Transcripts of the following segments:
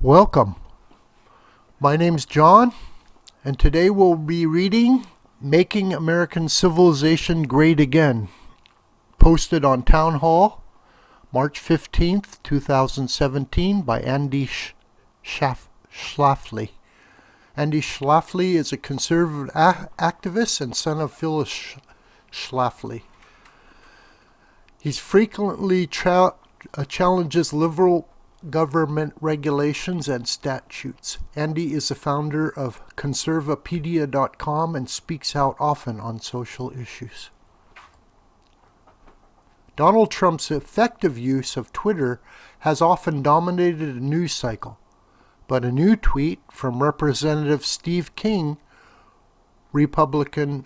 Welcome. My name's John, and today we'll be reading Making American Civilization Great Again, posted on Town Hall, March 15th, 2017, by Andy Schlafly. Andy Schlafly is a conservative activist and son of Phyllis Schlafly. He frequently challenges liberal government regulations and statutes. Andy is the founder of conservapedia.com and speaks out often on social issues. Donald Trump's effective use of Twitter has often dominated a news cycle, but a new tweet from Representative Steve King, Republican,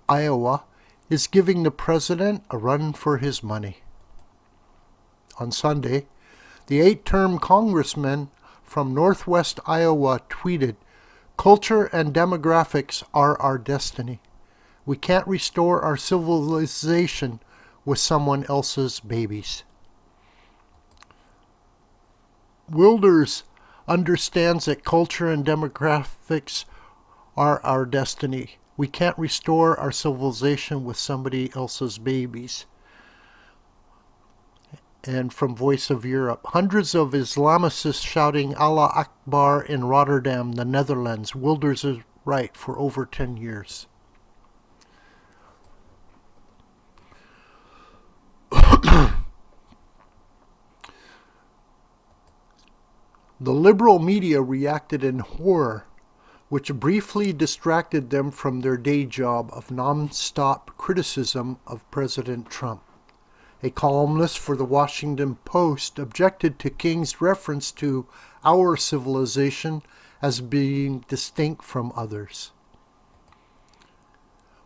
Iowa, is giving the president a run for his money. On Sunday, the 8-term congressman from Northwest Iowa tweeted, "Culture and demographics are our destiny. We can't restore our civilization with someone else's babies." Wilders understands that culture and demographics are our destiny. We can't restore our civilization with somebody else's babies. And from Voice of Europe, hundreds of Islamists shouting Allah Akbar in Rotterdam, the Netherlands. Wilders is right for over 10 years. The liberal media reacted in horror, which briefly distracted them from their day job of non-stop criticism of President Trump. A columnist for the Washington Post objected to King's reference to our civilization as being distinct from others,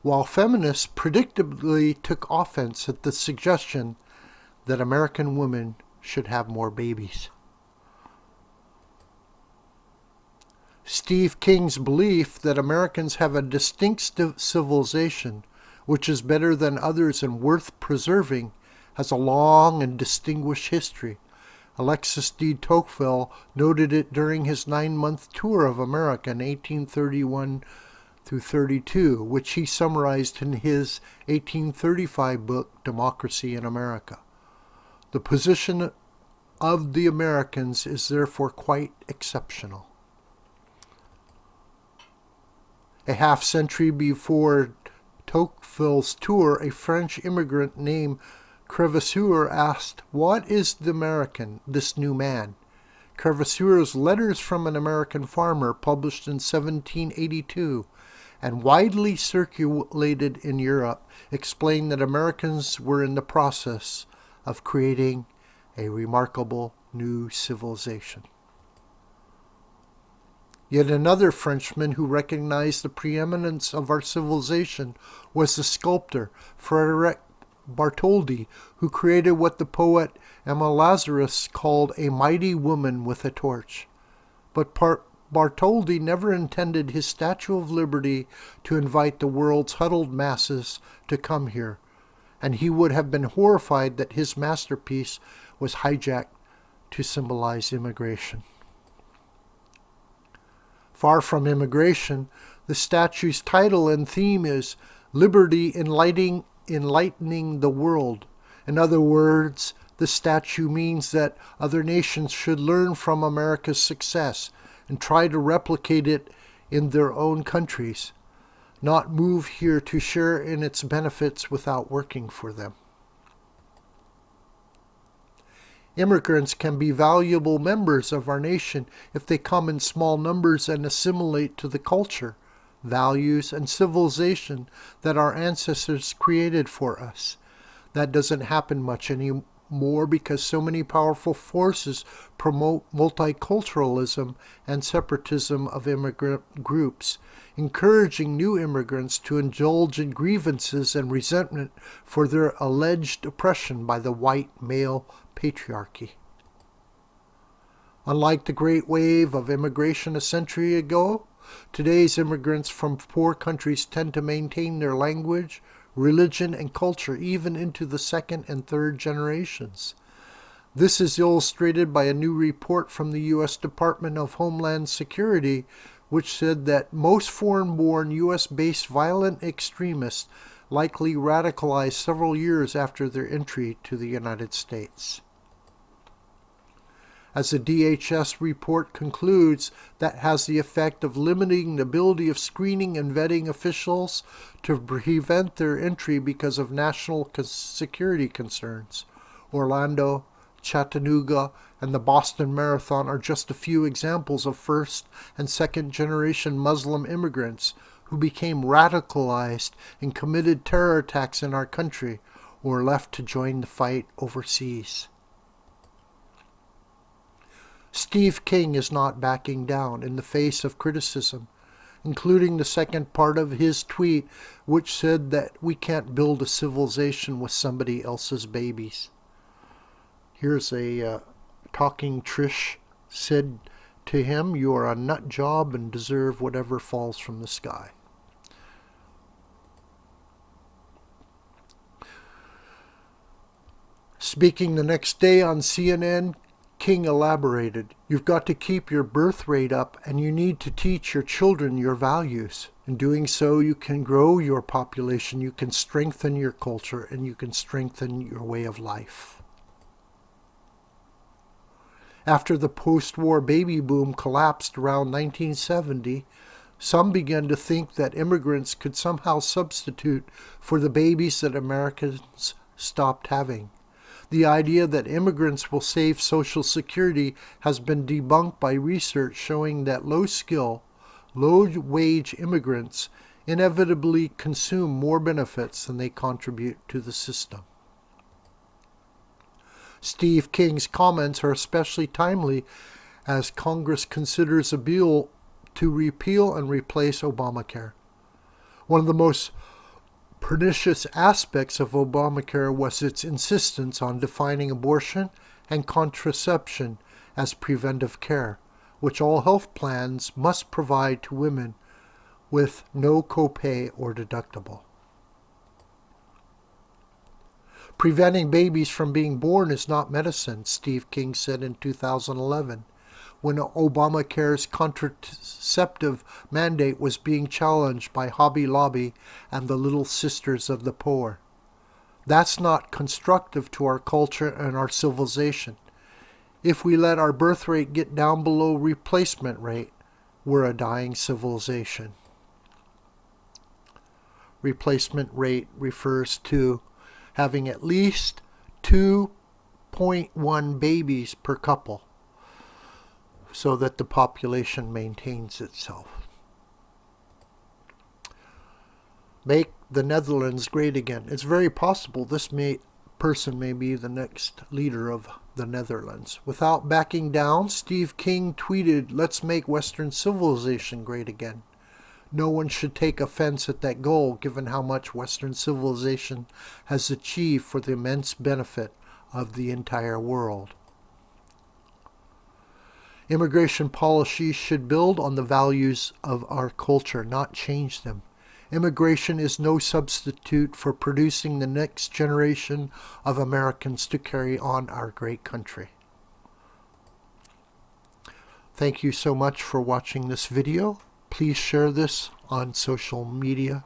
while feminists predictably took offense at the suggestion that American women should have more babies. Steve King's belief that Americans have a distinct civilization, which is better than others and worth preserving, has a long and distinguished history. Alexis de Tocqueville noted it during his 9-month tour of America in 1831 through 32, which he summarized in his 1835 book, Democracy in America. The position of the Americans is therefore quite exceptional. A half-century before Tocqueville's tour, a French immigrant named Crèvecoeur asked, "What is the American, this new man?" Crèvecoeur's Letters from an American Farmer, published in 1782 and widely circulated in Europe, explained that Americans were in the process of creating a remarkable new civilization. Yet another Frenchman who recognized the preeminence of our civilization was the sculptor Frédéric Bartholdi, who created what the poet Emma Lazarus called a mighty woman with a torch. But Bartholdi never intended his Statue of Liberty to invite the world's huddled masses to come here, and he would have been horrified that his masterpiece was hijacked to symbolize immigration. Far from immigration, the statue's title and theme is Liberty Enlightening the World. In other words, the statue means that other nations should learn from America's success and try to replicate it in their own countries, not move here to share in its benefits without working for them. Immigrants can be valuable members of our nation if they come in small numbers and assimilate to the culture, values, and civilization that our ancestors created for us. That doesn't happen much anymore because so many powerful forces promote multiculturalism and separatism of immigrant groups, encouraging new immigrants to indulge in grievances and resentment for their alleged oppression by the white male patriarchy. Unlike the great wave of immigration a century ago, today's immigrants from poor countries tend to maintain their language, religion, and culture even into the second and third generations. This is illustrated by a new report from the U.S. Department of Homeland Security, which said that most foreign-born U.S.-based violent extremists likely radicalized several years after their entry to the United States. As the DHS report concludes, that has the effect of limiting the ability of screening and vetting officials to prevent their entry because of national security concerns. Orlando, Chattanooga, and the Boston Marathon are just a few examples of first and second generation Muslim immigrants who became radicalized and committed terror attacks in our country or left to join the fight overseas. Steve King is not backing down in the face of criticism, including the second part of his tweet, which said that we can't build a civilization with somebody else's babies. Here's a talking Trish said to him, "You are a nut job and deserve whatever falls from the sky." Speaking the next day on CNN, King elaborated, "You've got to keep your birth rate up and you need to teach your children your values. In doing so, you can grow your population, you can strengthen your culture, and you can strengthen your way of life." After the post-war baby boom collapsed around 1970, some began to think that immigrants could somehow substitute for the babies that Americans stopped having. The idea that immigrants will save Social Security has been debunked by research showing that low-skill, low-wage immigrants inevitably consume more benefits than they contribute to the system. Steve King's comments are especially timely as Congress considers a bill to repeal and replace Obamacare. One of the most pernicious aspects of Obamacare was its insistence on defining abortion and contraception as preventive care, which all health plans must provide to women with no copay or deductible. Preventing babies from being born is not medicine, Steve King said in 2011, when Obamacare's contraceptive mandate was being challenged by Hobby Lobby and the Little Sisters of the Poor. That's not constructive to our culture and our civilization. If we let our birth rate get down below replacement rate, we're a dying civilization. Replacement rate refers to having at least 2.1 babies per couple, so that the population maintains itself. Make the Netherlands great again. It's very possible this person may be the next leader of the Netherlands. Without backing down, Steve King tweeted, "Let's make Western civilization great again." No one should take offense at that goal, given how much Western civilization has achieved for the immense benefit of the entire world. Immigration policy should build on the values of our culture, not change them. Immigration is no substitute for producing the next generation of Americans to carry on our great country. Thank you so much for watching this video. Please share this on social media